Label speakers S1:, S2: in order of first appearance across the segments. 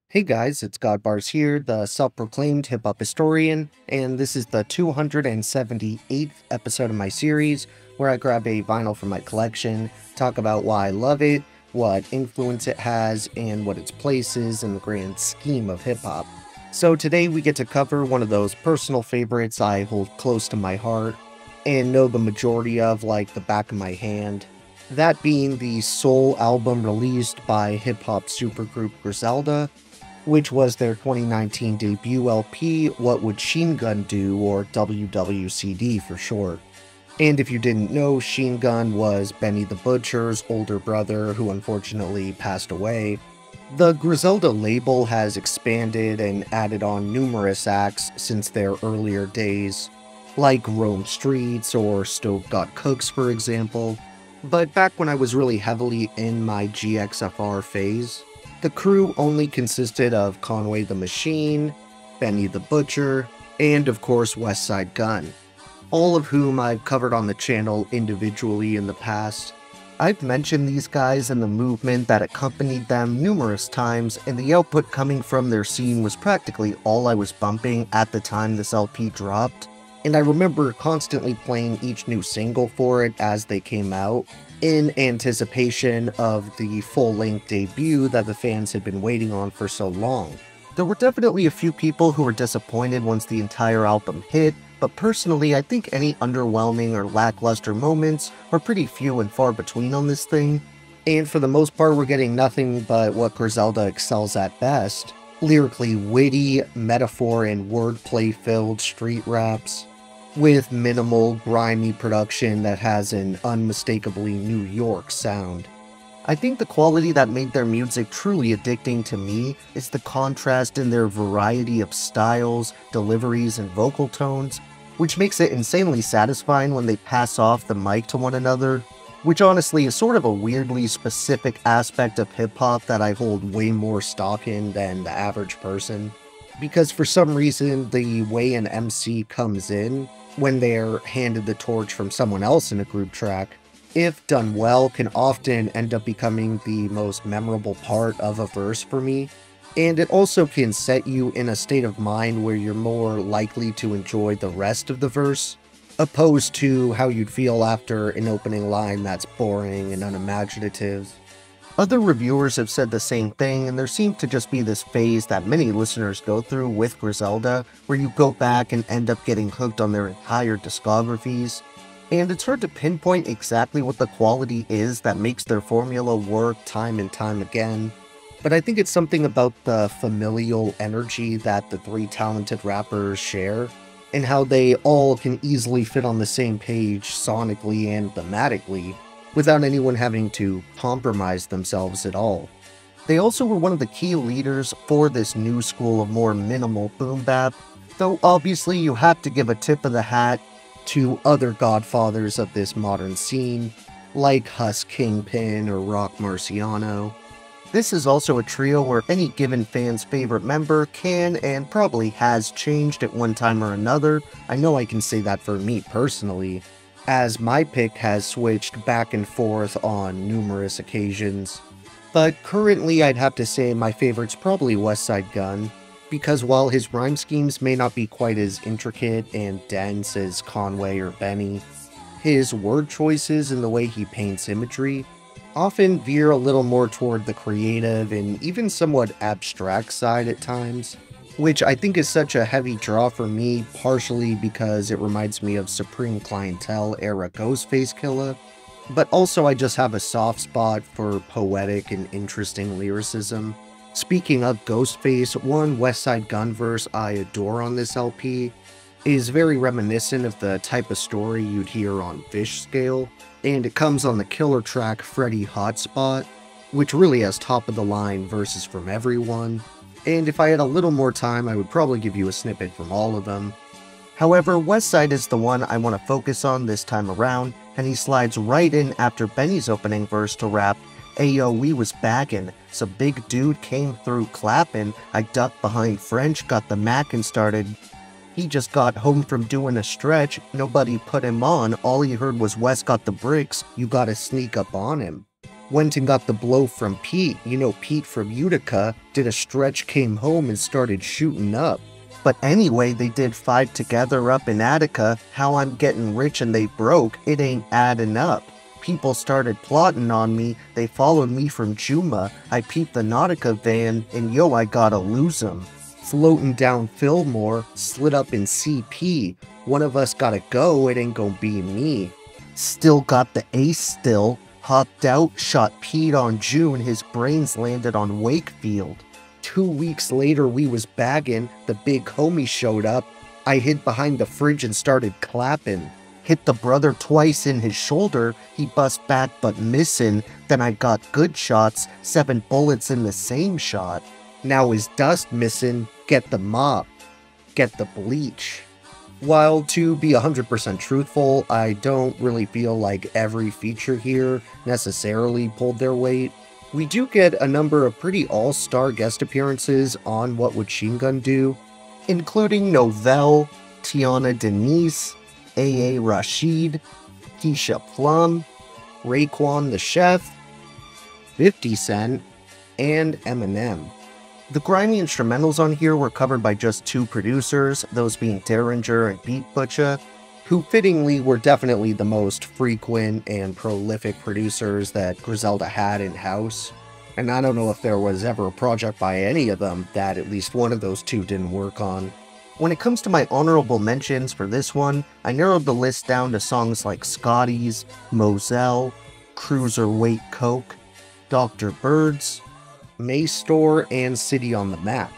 S1: Hey guys, it's Godbars here, the self-proclaimed hip-hop historian, and this is the 278th episode of my series, where I grab a vinyl from my collection, talk about why I love it, what influence it has, and what its place is in the grand scheme of hip-hop. So today we get to cover one of those personal favorites I hold close to my heart, and know the majority of like the back of my hand. That being the Soul album released by hip-hop supergroup Griselda, which was their 2019 debut LP, What Would Sheen Gun Do, or WWCD for short. And if you didn't know, Sheen Gun was Benny the Butcher's older brother who unfortunately passed away. The Griselda label has expanded and added on numerous acts since their earlier days, like Rome Streets or Stove Got Cooks for example. But back when I was really heavily in my GXFR phase, the crew only consisted of Conway the Machine, Benny the Butcher, and of course Westside Gunn, all of whom I've covered on the channel individually in the past. I've mentioned these guys and the movement that accompanied them numerous times, and the output coming from their scene was practically all I was bumping at the time this LP dropped, and I remember constantly playing each new single for it as they came out, in anticipation of the full-length debut that the fans had been waiting on for so long. There were definitely a few people who were disappointed once the entire album hit, but personally I think any underwhelming or lackluster moments are pretty few and far between on this thing, and for the most part we're getting nothing but what Griselda excels at best: lyrically witty, metaphor and wordplay-filled street raps, with minimal, grimy production that has an unmistakably New York sound. I think the quality that made their music truly addicting to me is the contrast in their variety of styles, deliveries, and vocal tones, which makes it insanely satisfying when they pass off the mic to one another, which honestly is sort of a weirdly specific aspect of hip-hop that I hold way more stock in than the average person. Because for some reason, the way an MC comes in when they're handed the torch from someone else in a group track, if done well, can often end up becoming the most memorable part of a verse for me. And it also can set you in a state of mind where you're more likely to enjoy the rest of the verse, opposed to how you'd feel after an opening line that's boring and unimaginative. Other reviewers have said the same thing, and there seems to just be this phase that many listeners go through with Griselda, where you go back and end up getting hooked on their entire discographies. And it's hard to pinpoint exactly what the quality is that makes their formula work time and time again, but I think it's something about the familial energy that the three talented rappers share, and how they all can easily fit on the same page sonically and thematically, without anyone having to compromise themselves at all. They also were one of the key leaders for this new school of more minimal boom bap, though obviously you have to give a tip of the hat to other godfathers of this modern scene, like Huss Kingpin or Rock Marciano. This is also a trio where any given fan's favorite member can and probably has changed at one time or another. I know I can say that for me personally, as my pick has switched back and forth on numerous occasions. But currently I'd have to say my favorite's probably Westside Gunn, because while his rhyme schemes may not be quite as intricate and dense as Conway or Benny, his word choices and the way he paints imagery often veer a little more toward the creative and even somewhat abstract side at times, which I think is such a heavy draw for me, partially because it reminds me of Supreme Clientele era Ghostface Killah, but also I just have a soft spot for poetic and interesting lyricism. Speaking of Ghostface, one Westside Gunn verse I adore on this LP is very reminiscent of the type of story you'd hear on Fish Scale, and it comes on the killer track Freddy Hotspot, which really has top-of-the-line verses from everyone, and if I had a little more time I would probably give you a snippet from all of them. However, Westside is the one I want to focus on this time around, and he slides right in after Benny's opening verse to rap, "Ayo, we was baggin', some big dude came through clappin', I ducked behind French, got the Mac and started. He just got home from doing a stretch, nobody put him on, all he heard was Wes got the bricks, you gotta sneak up on him." Went and got the blow from Pete. You know, Pete from Utica did a stretch, came home and started shooting up. But anyway, they did 5 together up in Attica. How I'm getting rich and they broke, it ain't adding up. People started plotting on me, they followed me from Juma. I peeped the Nautica van, and yo, I gotta lose 'em. Floating down Fillmore, slid up in CP. One of us gotta go, it ain't gonna be me. Still got the ace still. Hopped out, shot Pete on June, his brains landed on Wakefield. 2 weeks later we was bagging, the big homie showed up. I hid behind the fridge and started clapping. Hit the brother twice in his shoulder, he bust back but missing. Then I got good shots, 7 bullets in the same shot. Now his dust missing, get the mop, get the bleach. While to be 100% truthful, I don't really feel like every feature here necessarily pulled their weight. We do get a number of pretty all-star guest appearances on What Would Sheen Gun Do, including Novell, Tiana Denise, A.A. Rashid, Keisha Plum, Raekwon the Chef, 50 Cent, and Eminem. The grimy instrumentals on here were covered by just 2 producers, those being Derringer and Beat Butcher, who fittingly were definitely the most frequent and prolific producers that Griselda had in-house. And I don't know if there was ever a project by any of them that at least one of those 2 didn't work on. When it comes to my honorable mentions for this one, I narrowed the list down to songs like Scotty's, Moselle, Cruiserweight Coke, Dr. Birds, May Store, and City on the Map.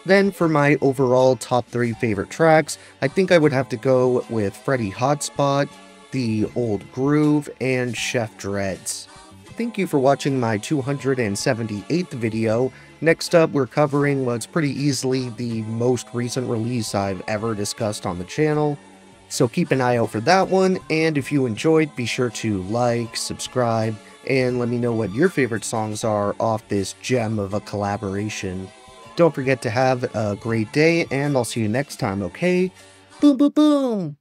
S1: Then for my overall top 3 favorite tracks, I think I would have to go with Freddie Hotspot, The Old Groove, and Chef Dreads. Thank you for watching my 278th video. Next up, we're covering what's pretty easily the most recent release I've ever discussed on the channel. So keep an eye out for that one, and if you enjoyed, be sure to like, subscribe, and let me know what your favorite songs are off this gem of a collaboration. Don't forget to have a great day, and I'll see you next time, okay? Boom, boom, boom!